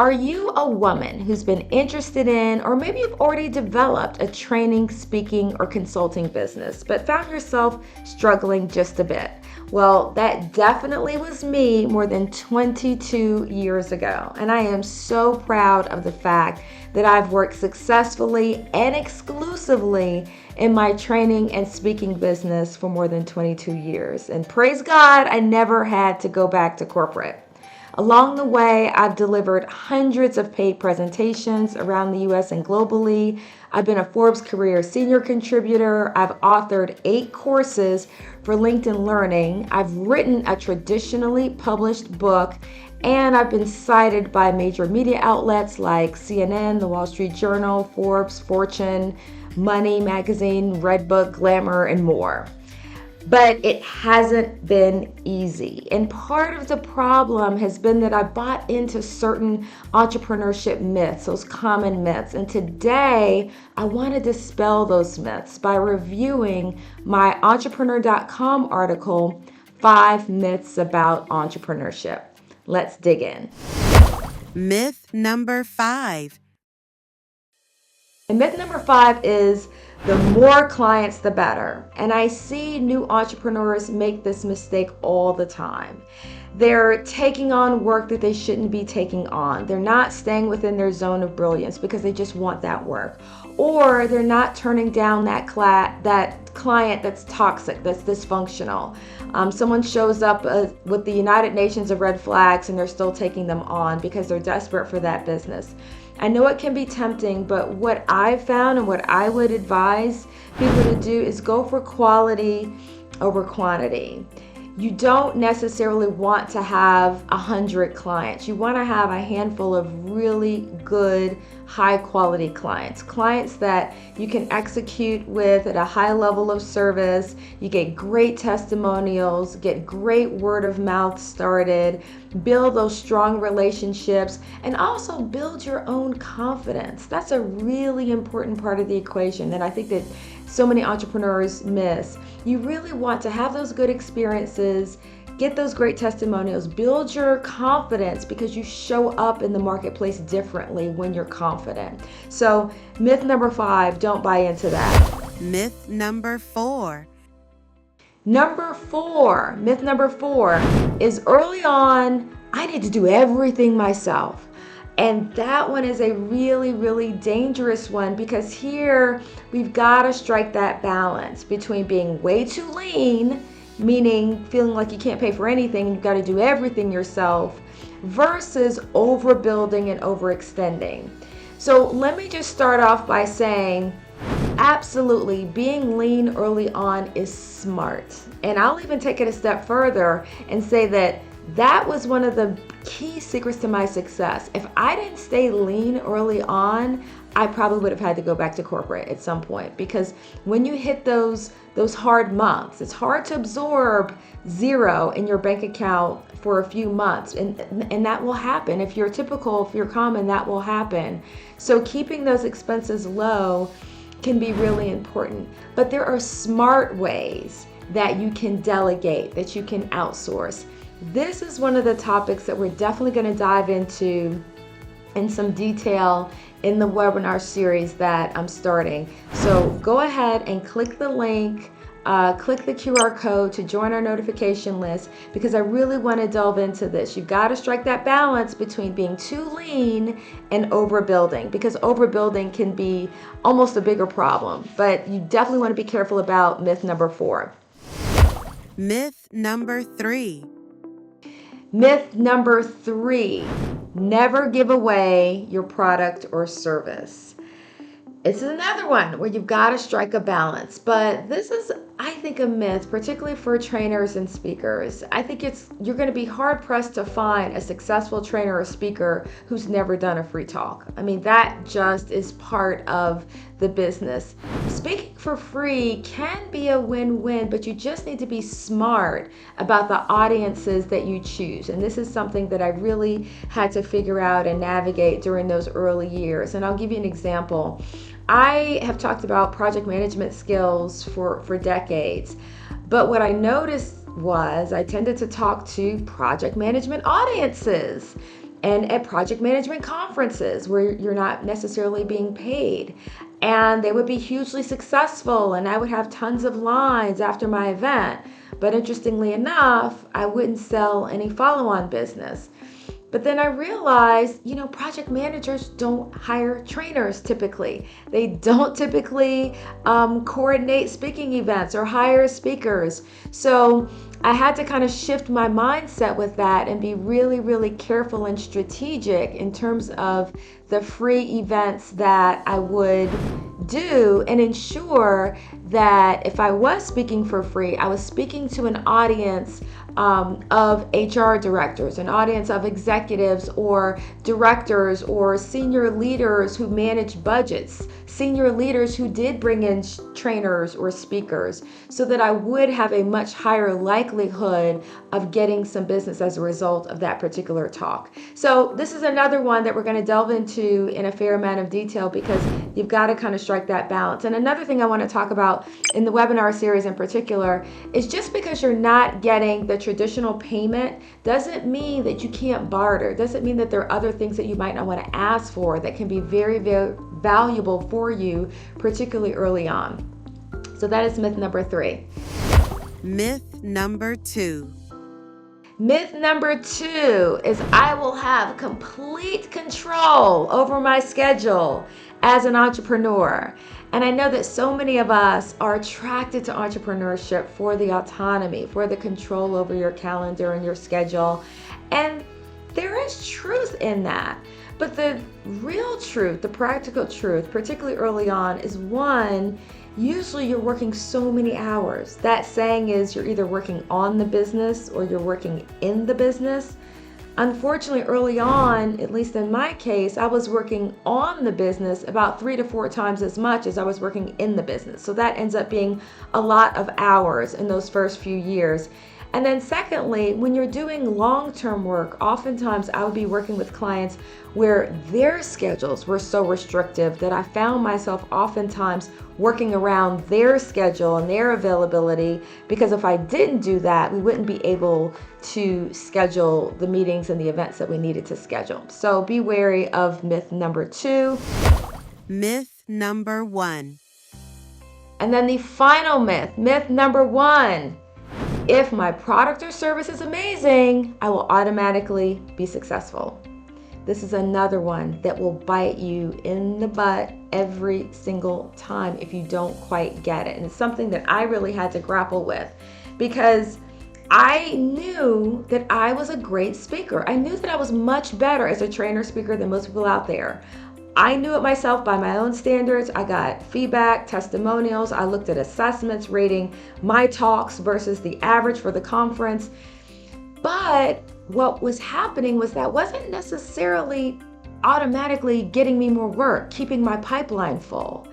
Are you a woman who's been interested in, or maybe you've already developed a training, speaking, or consulting business, but found yourself struggling just a bit? Well, that definitely was me more than 22 years ago. And I am so proud of the fact that I've worked successfully and exclusively in my training and speaking business for more than 22 years. And praise God, I never had to go back to corporate. Along the way, I've delivered hundreds of paid presentations around the US and globally. I've been a Forbes Career Senior Contributor. I've authored 8 courses for LinkedIn Learning. I've written a traditionally published book, and I've been cited by major media outlets like CNN, The Wall Street Journal, Forbes, Fortune, Money Magazine, Redbook, Glamour, and more. But it hasn't been easy. And part of the problem has been that I bought into certain entrepreneurship myths, those common myths. And today, I want to dispel those myths by reviewing my entrepreneur.com article, 5 Myths About Entrepreneurship. Let's dig in. Myth number 5. And myth number 5 is the more clients, the better. And I see new entrepreneurs make this mistake all the time. They're taking on work that they shouldn't be taking on. They're not staying within their zone of brilliance because they just want that work. Or they're not turning down that client that's toxic, that's dysfunctional. Someone shows up with the United Nations of red flags and they're still taking them on because they're desperate for that business. I know it can be tempting, but what I've found and what I would advise people to do is go for quality over quantity. You don't necessarily want to have 100 clients. You want to have a handful of really good, high quality clients that you can execute with at a high level of service. You get great testimonials, get great word of mouth started, build those strong relationships, and also build your own confidence. That's a really important part of the equation that I think that so many entrepreneurs miss. You really want to have those good experiences, get those great testimonials, build your confidence because you show up in the marketplace differently when you're confident. So myth number 5, don't buy into that. Myth number 4. Myth number 4 is early on, I need to do everything myself. And that one is a really, really dangerous one because here we've got to strike that balance between being way too lean, meaning feeling like you can't pay for anything and you've got to do everything yourself, versus overbuilding and overextending. So let me just start off by saying, absolutely, being lean early on is smart. And I'll even take it a step further and say that was one of the key secrets to my success. If I didn't stay lean early on, I probably would have had to go back to corporate at some point, because when you hit those hard months, it's hard to absorb zero in your bank account for a few months, and that will happen. If you're common, that will happen. So keeping those expenses low can be really important. But there are smart ways that you can delegate, that you can outsource. This is one of the topics that we're definitely going to dive into in some detail in the webinar series that I'm starting. So go ahead and click the link, click the QR code to join our notification list, because I really want to delve into this. You've got to strike that balance between being too lean and overbuilding, because overbuilding can be almost a bigger problem. But you definitely want to be careful about myth number 4. Myth number 3. Myth number 3, never give away your product or service. It's another one where you've got to strike a balance, but this is, I think, a myth, particularly for trainers and speakers. I think you're going to be hard pressed to find a successful trainer or speaker who's never done a free talk. I mean, that just is part of the business. Speaking for free can be a win-win, but you just need to be smart about the audiences that you choose. And this is something that I really had to figure out and navigate during those early years. And I'll give you an example. I have talked about project management skills for decades, but what I noticed was I tended to talk to project management audiences. and at project management conferences where you're not necessarily being paid. And they would be hugely successful, and I would have tons of lines after my event. But interestingly enough, I wouldn't sell any follow-on business. But then I realized, project managers don't hire trainers typically. They don't typically coordinate speaking events or hire speakers. So I had to kind of shift my mindset with that and be really, really careful and strategic in terms of the free events that I would do, and ensure that if I was speaking for free, I was speaking to an audience of HR directors, an audience of executives or directors or senior leaders who manage budgets, senior leaders who did bring in trainers or speakers, so that I would have a much higher likelihood of getting some business as a result of that particular talk. So this is another one that we're going to delve into in a fair amount of detail, because you've got to kind of strike that balance. And another thing I want to talk about in the webinar series in particular is, just because you're not getting the traditional payment doesn't mean that you can't barter. Doesn't mean that there are other things that you might not want to ask for that can be very, very valuable for you, particularly early on. So that is myth number 3. Myth number 2. Myth number 2 is I will have complete control over my schedule as an entrepreneur. And I know that so many of us are attracted to entrepreneurship for the autonomy, for the control over your calendar and your schedule. And there is truth in that. But the real truth, the practical truth, particularly early on, is one, usually you're working so many hours. That saying is, you're either working on the business or you're working in the business. Unfortunately, early on, at least in my case, I was working on the business about 3 to 4 times as much as I was working in the business. So that ends up being a lot of hours in those first few years. And then secondly, when you're doing long-term work, oftentimes I would be working with clients where their schedules were so restrictive that I found myself oftentimes working around their schedule and their availability, because if I didn't do that, we wouldn't be able to schedule the meetings and the events that we needed to schedule. So be wary of myth number 2. Myth number 1. And then the final myth number 1. If my product or service is amazing, I will automatically be successful. This is another one that will bite you in the butt every single time if you don't quite get it. And it's something that I really had to grapple with, because I knew that I was a great speaker. I knew that I was much better as a trainer speaker than most people out there. I knew it myself by my own standards. I got feedback, testimonials. I looked at assessments rating my talks versus the average for the conference. But what was happening was that wasn't necessarily automatically getting me more work, keeping my pipeline full.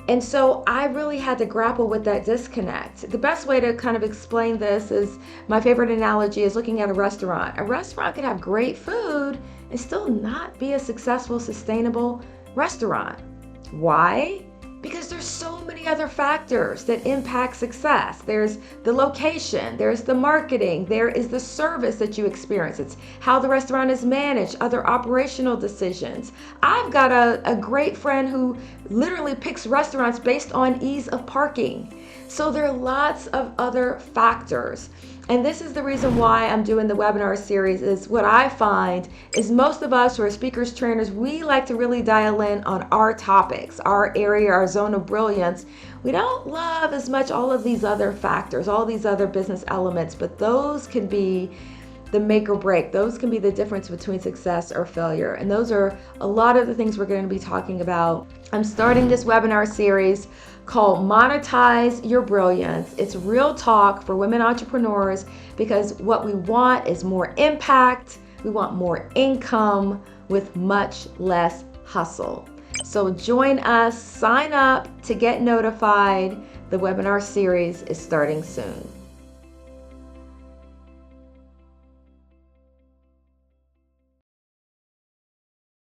And so I really had to grapple with that disconnect. The best way to kind of explain this is, my favorite analogy is looking at a restaurant. A restaurant could have great food and still not be a successful, sustainable restaurant. Why? Because there's so many other factors that impact success. There's the location, there's the marketing, there is the service that you experience. It's how the restaurant is managed, other operational decisions. I've got a great friend who literally picks restaurants based on ease of parking. So there are lots of other factors. And this is the reason why I'm doing the webinar series. Is what I find is, most of us who are speakers, trainers, we like to really dial in on our topics, our area, our zone of brilliance. We don't love as much all of these other factors, all these other business elements, but those can be the make or break. Those can be the difference between success or failure. And those are a lot of the things we're going to be talking about. I'm starting this webinar series called Monetize Your Brilliance. It's real talk for women entrepreneurs, because what we want is more impact. We want more income with much less hustle. So join us, sign up to get notified. The webinar series is starting soon.